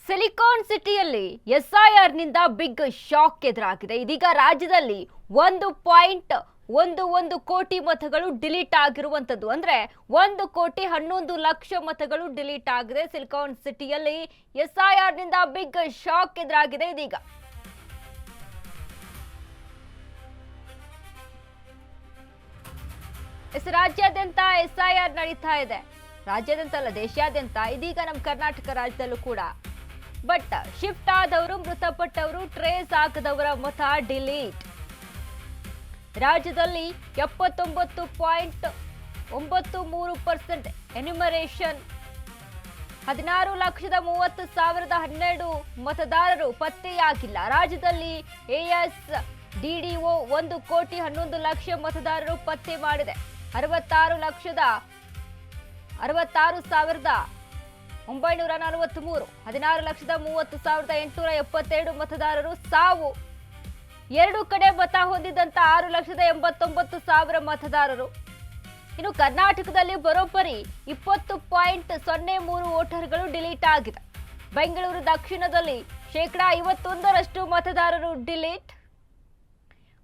Silicon ಸಿಟಿಯಲ್ಲಿ ಎಸ್ಐಆರ್ನಿಂದ big shock ಎದುರಾಗಿದೆ. ಇದೀಗ ರಾಜ್ಯದಲ್ಲಿ 1.11 ಕೋಟಿ ಮತಗಳು ಡಿಲೀಟ್ ಆಗಿರುವಂತದ್ದು. ಅಂದ್ರೆ 1,11,00,000 ಮತಗಳು ಡಿಲೀಟ್ ಆಗಿದೆ. ಸಿಲಿಕಾನ್ ಸಿಟಿಯಲ್ಲಿ ಎಸ್ಐಆರ್ನಿಂದ ಬಿಗ್ ಶಾಕ್ ಎದುರಾಗಿದೆ. ಇದೀಗ ರಾಜ್ಯಾದ್ಯಂತ ಎಸ್ಐಆರ್ ನಡೀತಾ ಇದೆ. ರಾಜ್ಯಾದ್ಯಂತ ಅಲ್ಲ, ದೇಶಾದ್ಯಂತ. ಇದೀಗ ನಮ್ಮ ಕರ್ನಾಟಕ ರಾಜ್ಯದಲ್ಲೂ ಕೂಡ ಬಟ್ ಶಿಫ್ಟ್ ಆದವರು, ಮೃತಪಟ್ಟವರು, ಟ್ರೇಸ್ ಆಗದವರ ಮತ ಡಿಲೀಟ್. ರಾಜ್ಯದಲ್ಲಿ 79.93% ಎನ್ಯುಮರೇಷನ್. 16,30,012 ಮತದಾರರು ಪತ್ತೆಯಾಗಿಲ್ಲ. ರಾಜ್ಯದಲ್ಲಿ ASDDO 1,11,00,000 ಮತದಾರರು ಪತ್ತೆ ಮಾಡಿದೆ. 66,943, 16,30,872 ಮತದಾರರು ಸಾವು. ಎರಡು ಕಡೆ ಮತ ಹೊಂದಿದಂತ 6,89,000 ಮತದಾರರು. ಇನ್ನು ಕರ್ನಾಟಕದಲ್ಲಿ ಬರೋಬ್ಬರಿ 20.03 ವೋಟರ್ಗಳು ಡಿಲೀಟ್ ಆಗಿದೆ. ಬೆಂಗಳೂರು ದಕ್ಷಿಣದಲ್ಲಿ 51% ಮತದಾರರು ಡಿಲೀಟ್.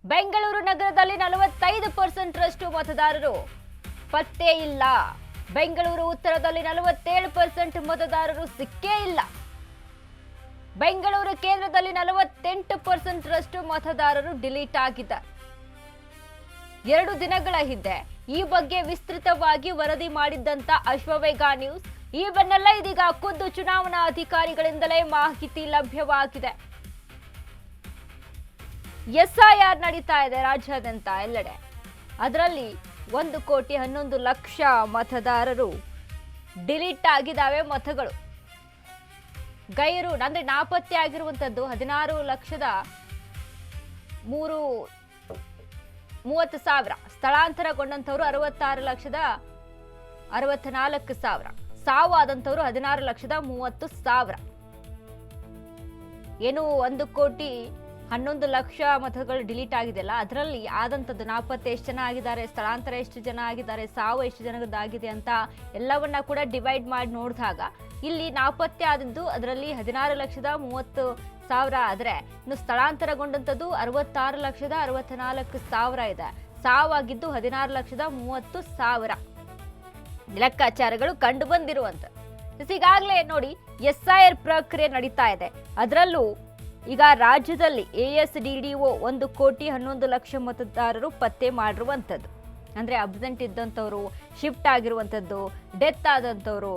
ಬೆಂಗಳೂರು ನಗರದಲ್ಲಿ 45% ಮತದಾರರು ಪತ್ತೆ ಇಲ್ಲ. ಬೆಂಗಳೂರು ಉತ್ತರದಲ್ಲಿ 47% ಮತದಾರರು ಸಿಕ್ಕೇ ಇಲ್ಲ. ಬೆಂಗಳೂರು ಕೇಂದ್ರದಲ್ಲಿ 48% ಮತದಾರರು ಡಿಲೀಟ್ ಆಗಿದ್ದಾರೆ. 2 ದಿನಗಳ ಹಿಂದೆ ಈ ಬಗ್ಗೆ ವಿಸ್ತೃತವಾಗಿ ವರದಿ ಮಾಡಿದ್ದಂತ ಅಶ್ವವೇಗ ನ್ಯೂಸ್, ಈ ಬೆನ್ನಲ್ಲ ಇದೀಗ ಖುದ್ದು ಚುನಾವಣಾ ಅಧಿಕಾರಿಗಳಿಂದಲೇ ಮಾಹಿತಿ ಲಭ್ಯವಾಗಿದೆ. ಎಸ್ಐಆರ್ ನಡೀತಾ ಇದೆ ರಾಜ್ಯಾದ್ಯಂತ ಎಲ್ಲೆಡೆ. ಅದರಲ್ಲಿ 1,11,00,000 ಮತದಾರರು ಡಿಲೀಟ್ ಆಗಿದ್ದಾವೆ. ಮತಗಳು ಗೈರು ಅಂದ್ರೆ ನಾಪತ್ತೆ ಆಗಿರುವಂತದ್ದು 16,30,000. ಸ್ಥಳಾಂತರಗೊಂಡಂತವರು 66,64,000. ಸಾವಾದಂತವರು 16,30,000. ಏನು 1,11,00,000 ಮತಗಳು ಡಿಲೀಟ್ ಆಗಿದೆಯಲ್ಲ, ಅದರಲ್ಲಿ ಆದಂಥದ್ದು ನಾಪತ್ತೆ ಎಷ್ಟು ಜನ ಆಗಿದ್ದಾರೆ, ಸ್ಥಳಾಂತರ ಎಷ್ಟು ಜನ ಆಗಿದ್ದಾರೆ, ಸಾವು ಎಷ್ಟು ಜನದಾಗಿದೆ ಅಂತ ಎಲ್ಲವನ್ನ ಕೂಡ ಡಿವೈಡ್ ಮಾಡಿ ನೋಡಿದಾಗ ಇಲ್ಲಿ ನಾಪತ್ತೆ ಆದದ್ದು ಅದರಲ್ಲಿ 16,30,000 ಆದರೆ ಇನ್ನು ಸ್ಥಳಾಂತರಗೊಂಡಂಥದ್ದು 66,64,000 ಇದೆ. ಸಾವಾಗಿದ್ದು 16,30,000 ಲೆಕ್ಕಾಚಾರಗಳು ಕಂಡು ಬಂದಿರುವಂತ. ಈಗಾಗಲೇ ನೋಡಿ ಎಸ್ಐಆರ್ ಪ್ರಕ್ರಿಯೆ ನಡೀತಾ ಇದೆ. ಅದರಲ್ಲೂ ಈಗ ರಾಜ್ಯದಲ್ಲಿ ASDDO 1,11,00,000 ಮತದಾರರು ಪತ್ತೆ ಮಾಡಿರುವಂಥದ್ದು. ಅಂದರೆ ಅಬ್ಸೆಂಟ್ ಇದ್ದಂಥವ್ರು, ಶಿಫ್ಟ್ ಆಗಿರುವಂಥದ್ದು, ಡೆತ್ ಆದಂಥವ್ರು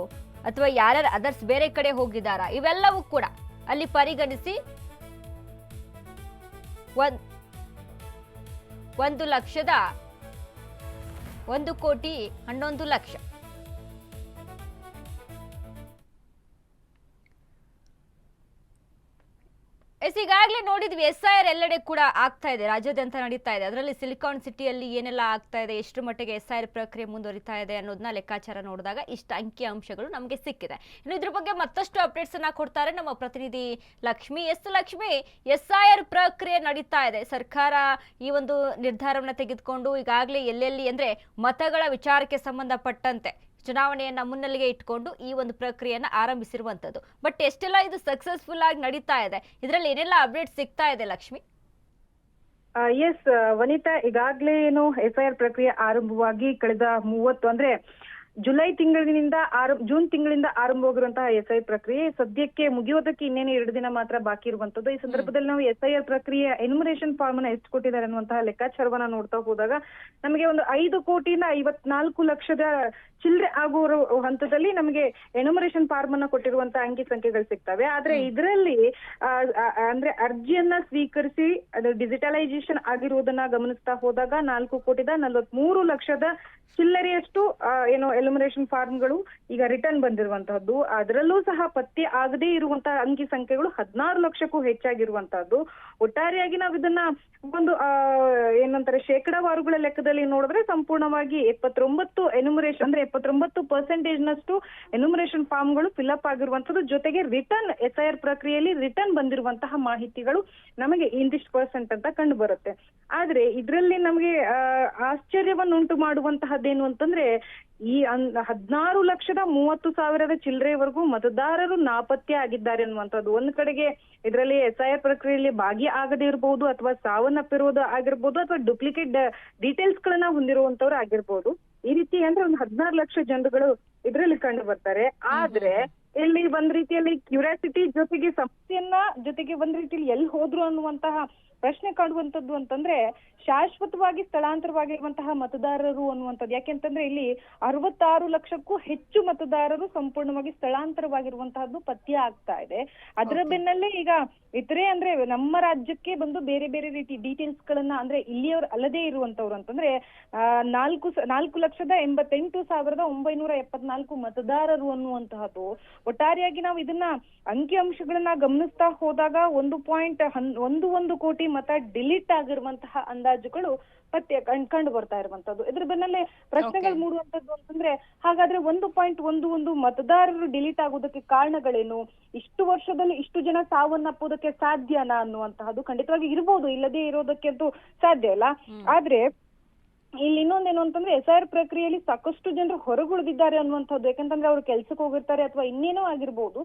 ಅಥವಾ ಯಾರ್ಯಾರು ಅದರ್ಸ್ ಬೇರೆ ಕಡೆ ಹೋಗಿದ್ದಾರಾ, ಇವೆಲ್ಲವೂ ಕೂಡ ಅಲ್ಲಿ ಪರಿಗಣಿಸಿ 1,11,00,000. ಈಗಾಗಲೇ ನೋಡಿದ್ವಿ ಎಸ್ಐಆರ್ ಎಲ್ಲೆಡೆ ಕೂಡ ಆಗ್ತಾ ಇದೆ, ರಾಜ್ಯಾದ್ಯಂತ ನಡೀತಾ ಇದೆ. ಅದರಲ್ಲಿ ಸಿಲಿಕಾನ್ ಸಿಟಿಯಲ್ಲಿ ಏನೆಲ್ಲ ಆಗ್ತಾ ಇದೆ, ಎಷ್ಟು ಮಟ್ಟಿಗೆ ಎಸ್ಐಆರ್ ಪ್ರಕ್ರಿಯೆ ಮುಂದುವರಿತಾ ಇದೆ ಅನ್ನೋದನ್ನ ಲೆಕ್ಕಾಚಾರ ನೋಡಿದಾಗ ಇಷ್ಟು ಅಂಕಿ ಅಂಶಗಳು ನಮಗೆ ಸಿಕ್ಕಿದೆ. ಇನ್ನು ಇದ್ರ ಬಗ್ಗೆ ಮತ್ತಷ್ಟು ಅಪ್ಡೇಟ್ಸ್ ಅನ್ನ ಕೊಡ್ತಾರೆ ನಮ್ಮ ಪ್ರತಿನಿಧಿ ಲಕ್ಷ್ಮಿ. ಲಕ್ಷ್ಮಿ, ಎಸ್ಐಆರ್ ಪ್ರಕ್ರಿಯೆ ನಡೀತಾ ಇದೆ. ಸರ್ಕಾರ ಈ ಒಂದು ನಿರ್ಧಾರವನ್ನ ತೆಗೆದುಕೊಂಡು ಈಗಾಗಲೇ ಎಲ್ಲೆಲ್ಲಿ ಅಂದ್ರೆ ಮತಗಳ ವಿಚಾರಕ್ಕೆ ಸಂಬಂಧಪಟ್ಟಂತೆ ಚುನಾವಣೆಯನ್ನ ಮುನ್ನೆಲೆಗೆ ಇಟ್ಕೊಂಡು ಈ ಒಂದು ಪ್ರಕ್ರಿಯೆಯನ್ನ ಆರಂಭಿಸಿರುವಂತದ್ದು. ಬಟ್ ಎಷ್ಟೆಲ್ಲ ಇದು ಸಕ್ಸಸ್ಫುಲ್ ಆಗಿ ನಡೀತಾ ಇದೆ, ಇದರಲ್ಲಿ ಏನೆಲ್ಲ ಅಪ್ಡೇಟ್ ಸಿಗ್ತಾ ಇದೆ ಲಕ್ಷ್ಮಿ? ಎಸ್ ವನಿತಾ, ಈಗಾಗಲೇ ಏನು ಎಫ್ಐಆರ್ ಪ್ರಕ್ರಿಯೆ ಆರಂಭವಾಗಿ ಕಳೆದ 30 ಅಂದ್ರೆ ಜೂನ್ ತಿಂಗಳಿಂದ ಆರಂಭವಾಗಿರುವಂತಹ ಎಸ್ಐಆರ್ ಪ್ರಕ್ರಿಯೆ ಸದ್ಯಕ್ಕೆ ಮುಗಿಯೋದಕ್ಕೆ ಇನ್ನೇನು 2 ದಿನ ಮಾತ್ರ ಬಾಕಿ ಇರುವಂತದ್ದು. ಈ ಸಂದರ್ಭದಲ್ಲಿ ನಾವು ಎಸ್ಐಆರ್ ಪ್ರಕ್ರಿಯೆ ಎನ್ಯುಮರೇಷನ್ ಫಾರ್ಮ್ ಅನ್ನ ಎಷ್ಟು ಕೊಟ್ಟಿದ್ದಾರೆ ಅನ್ನುವಂತಹ ಲೆಕ್ಕಾಚಾರವನ್ನ ನೋಡ್ತಾ ಹೋದಾಗ ನಮಗೆ ಒಂದು 5,54,00,000 ಚಿಲ್ಲರೆ ಆಗುವ ಹಂತದಲ್ಲಿ ನಮಗೆ ಎನ್ಯುಮರೇಷನ್ ಫಾರ್ಮ್ ಅನ್ನ ಕೊಟ್ಟಿರುವಂತಹ ಅಂಕಿ ಸಂಖ್ಯೆಗಳು ಸಿಗ್ತವೆ. ಆದ್ರೆ ಇದರಲ್ಲಿ ಅಂದ್ರೆ ಅರ್ಜಿಯನ್ನ ಸ್ವೀಕರಿಸಿ ಅದು ಡಿಜಿಟಲೈಸೇಷನ್ ಆಗಿರುವುದನ್ನ ಗಮನಿಸ್ತಾ ಹೋದಾಗ 4,43,00,000 ಚಿಲ್ಲರೆಯಷ್ಟು ಏನು ಎನ್ಯುಮರೇಷನ್ ಫಾರ್ಮ್ಗಳು ಈಗ ರಿಟರ್ನ್ ಬಂದಿರುವಂತಹದ್ದು. ಅದರಲ್ಲೂ ಸಹ ಪತ್ತೆ ಆಗದೇ ಇರುವಂತಹ ಅಂಕಿ ಸಂಖ್ಯೆಗಳು 16 ಲಕ್ಷಕ್ಕೂ ಹೆಚ್ಚಾಗಿರುವಂತಹದ್ದು. ಒಟ್ಟಾರೆಯಾಗಿ ನಾವು ಇದನ್ನ ಒಂದು ಏನಂತಾರೆ ಶೇಕಡಾವಾರುಗಳ ಲೆಕ್ಕದಲ್ಲಿ ನೋಡಿದ್ರೆ ಸಂಪೂರ್ಣವಾಗಿ 79 ಎನ್ಯುಮರೇಷನ್ ಅಂದ್ರೆ 79% ನಷ್ಟು ಎನ್ಯುಮರೇಷನ್ ಫಾರ್ಮ್ಗಳು ಫಿಲ್ಅಪ್ ಆಗಿರುವಂತದ್ದು. ಜೊತೆಗೆ ರಿಟರ್ನ್ ಎಸ್ಐಆರ್ ಪ್ರಕ್ರಿಯೆಯಲ್ಲಿ ರಿಟರ್ನ್ ಬಂದಿರುವಂತಹ ಮಾಹಿತಿಗಳು ನಮಗೆ ಇಂದಿಷ್ಟು % ಅಂತ ಕಂಡು ಬರುತ್ತೆ. ಆದ್ರೆ ಇದರಲ್ಲಿ ನಮಗೆ ಆಶ್ಚರ್ಯವನ್ನುಂಟು ಮಾಡುವಂತಹದ್ದೇನು ಅಂತಂದ್ರೆ ಈ 16,30,000 ಚಿಲ್ಲರೆವರೆಗೂ ಮತದಾರರು ನಾಪತ್ತೆ ಆಗಿದ್ದಾರೆ ಅನ್ನುವಂಥದ್ದು. ಒಂದ್ ಕಡೆಗೆ ಇದರಲ್ಲಿ SIR ಪ್ರಕ್ರಿಯೆಯಲ್ಲಿ ಭಾಗಿ ಆಗದೇ ಇರಬಹುದು, ಅಥವಾ ಸಾವನ್ನಪ್ಪಿರುವುದು ಆಗಿರ್ಬೋದು, ಅಥವಾ ಡೂಪ್ಲಿಕೇಟ್ ಡೀಟೇಲ್ಸ್ ಗಳನ್ನ ಹೊಂದಿರುವಂತವ್ರು ಆಗಿರ್ಬೋದು. ಈ ರೀತಿ ಅಂದ್ರೆ ಒಂದು 16 ಲಕ್ಷ ಜನರುಗಳು ಇದರಲ್ಲಿ ಕಂಡು ಬರ್ತಾರೆ. ಆದ್ರೆ ಇಲ್ಲಿ ಒಂದ್ ರೀತಿಯಲ್ಲಿ ಕ್ಯೂರಿಯಾಸಿಟಿ ಜೊತೆಗೆ ಸಮಸ್ಯೆಯನ್ನ ಜೊತೆಗೆ ಒಂದ್ ರೀತಿಯಲ್ಲಿ ಎಲ್ಲಿ ಹೋದ್ರು ಅನ್ನುವಂತಹ ಪ್ರಶ್ನೆ ಕಾಡುವಂತದ್ದು ಅಂತಂದ್ರೆ ಶಾಶ್ವತವಾಗಿ ಸ್ಥಳಾಂತರವಾಗಿರುವಂತಹ ಮತದಾರರು ಅನ್ನುವಂಥದ್ದು. ಯಾಕೆಂತಂದ್ರೆ ಇಲ್ಲಿ 66 ಲಕ್ಷಕ್ಕೂ ಹೆಚ್ಚು ಮತದಾರರು ಸಂಪೂರ್ಣವಾಗಿ ಸ್ಥಳಾಂತರವಾಗಿರುವಂತಹದ್ದು ಪತ್ಯ ಆಗ್ತಾ ಇದೆ. ಅದರ ಬೆನ್ನಲ್ಲೇ ಈಗ ಇತರೆ ಅಂದ್ರೆ ನಮ್ಮ ರಾಜ್ಯಕ್ಕೆ ಬಂದು ಬೇರೆ ಬೇರೆ ರೀತಿ ಡೀಟೇಲ್ಸ್ ಗಳನ್ನ ಅಂದ್ರೆ ಇಲ್ಲಿಯವರು ಅಲ್ಲದೆ ಇರುವಂತವ್ರು ಅಂತಂದ್ರೆ 4,88,974 ಮತದಾರರು ಅನ್ನುವಂತಹದ್ದು. ಒಟ್ಟಾರೆಯಾಗಿ ನಾವು ಇದನ್ನ ಅಂಕಿಅಂಶಗಳನ್ನ ಗಮನಿಸ್ತಾ ಹೋದಾಗ 1.11 ಕೋಟಿ ಮತ ಡಿಲೀಟ್ ಆಗಿರುವಂತಹ ಅಂದಾಜುಗಳು ಪತ್ತೆ ಕಂಡು ಬರ್ತಾ ಇರುವಂತದ್ದು. ಇದ್ರ ಬೆನ್ನಲ್ಲೇ ಪ್ರಶ್ನೆಗಳು ಮೂಡುವಂತದ್ದು ಅಂತಂದ್ರೆ ಹಾಗಾದ್ರೆ 1.11 ಮತದಾರರು ಡಿಲೀಟ್ ಆಗೋದಕ್ಕೆ ಕಾರಣಗಳೇನು, ಇಷ್ಟು ವರ್ಷದಲ್ಲಿ ಇಷ್ಟು ಜನ ಸಾವನ್ನಪ್ಪೋದಕ್ಕೆ ಸಾಧ್ಯನಾ ಅನ್ನುವಂತಹದ್ದು ಖಂಡಿತವಾಗಿ ಇರ್ಬೋದು, ಇಲ್ಲದೆ ಇರೋದಕ್ಕೆ ಅಂತೂ ಸಾಧ್ಯ ಇಲ್ಲ. ಆದ್ರೆ ಇಲ್ಲಿ ಇನ್ನೊಂದೇನು ಅಂತಂದ್ರೆ SIR ಪ್ರಕ್ರಿಯೆಯಲ್ಲಿ ಸಾಕಷ್ಟು ಜನರು ಹೊರಗುಳಿದಿದ್ದಾರೆ ಅನ್ನುವಂಥದ್ದು. ಯಾಕಂತಂದ್ರೆ ಅವ್ರು ಕೆಲ್ಸಕ್ಕೆ ಹೋಗಿರ್ತಾರೆ ಅಥವಾ ಇನ್ನೇನೋ ಆಗಿರ್ಬೋದು.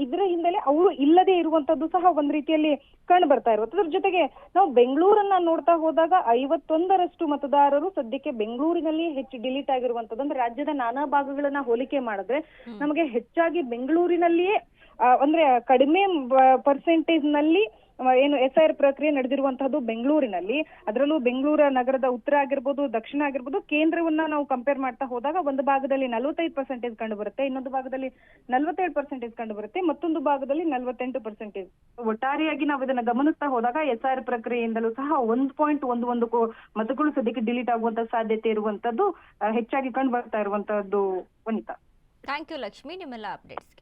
ಇದ್ರ ಹಿಂದೆಲೆ ಅವರು ಇಲ್ಲದೆ ಇರುವಂತದ್ದು ಸಹ ಒಂದ್ ರೀತಿಯಲ್ಲಿ ಕಂಡು ಬರ್ತಾ ಇರುವಂತದ್ದು. ಅದ್ರ ಜೊತೆಗೆ ನಾವು ಬೆಂಗಳೂರನ್ನ ನೋಡ್ತಾ ಹೋದಾಗ 51% ಮತದಾರರು ಸದ್ಯಕ್ಕೆ ಬೆಂಗಳೂರಿನಲ್ಲಿ ಹೆಚ್ಚು ಡಿಲೀಟ್ ಆಗಿರುವಂತದ್ದು. ಅಂದ್ರೆ ರಾಜ್ಯದ ನಾನಾ ಭಾಗಗಳನ್ನ ಹೋಲಿಕೆ ಮಾಡಿದ್ರೆ ನಮಗೆ ಹೆಚ್ಚಾಗಿ ಬೆಂಗಳೂರಿನಲ್ಲಿಯೇ ಅಂದ್ರೆ ಕಡಿಮೆ ಪರ್ಸೆಂಟೇಜ್ ನಲ್ಲಿ ಏನು SIR ಪ್ರಕ್ರಿಯೆ ನಡೆದಿರುವಂತಹದ್ದು ಬೆಂಗಳೂರಿನಲ್ಲಿ. ಅದರಲ್ಲೂ ಬೆಂಗಳೂರು ನಗರದ ಉತ್ತರ ಆಗಿರ್ಬೋದು, ದಕ್ಷಿಣ ಆಗಿರ್ಬೋದು, ಕೇಂದ್ರವನ್ನ ನಾವು ಕಂಪೇರ್ ಮಾಡ್ತಾ ಹೋದಾಗ ಒಂದು ಭಾಗದಲ್ಲಿ 45% ಕಂಡು ಬರುತ್ತೆ, ಇನ್ನೊಂದು ಭಾಗದಲ್ಲಿ 47% ಕಂಡು ಬರುತ್ತೆ, ಮತ್ತೊಂದು ಭಾಗದಲ್ಲಿ 48%. ಒಟ್ಟಾರೆಯಾಗಿ ನಾವು ಇದನ್ನ ಗಮನಿಸ್ತಾ ಹೋದಾಗ SIR ಪ್ರಕ್ರಿಯೆಯಿಂದಲೂ ಸಹ 1.11 ಮತಗಳು ಸದ್ಯಕ್ಕೆ ಡಿಲೀಟ್ ಆಗುವಂತ ಸಾಧ್ಯತೆ ಇರುವಂತದ್ದು ಹೆಚ್ಚಾಗಿ ಕಂಡು ಬರ್ತಾ ಇರುವಂತದ್ದು. ವನಿತಾ, ಥ್ಯಾಂಕ್ ಯು ಲಕ್ಷ್ಮಿ ನಿಮ್ಮೆಲ್ಲ ಅಪ್ಡೇಟ್ಸ್ಗೆ.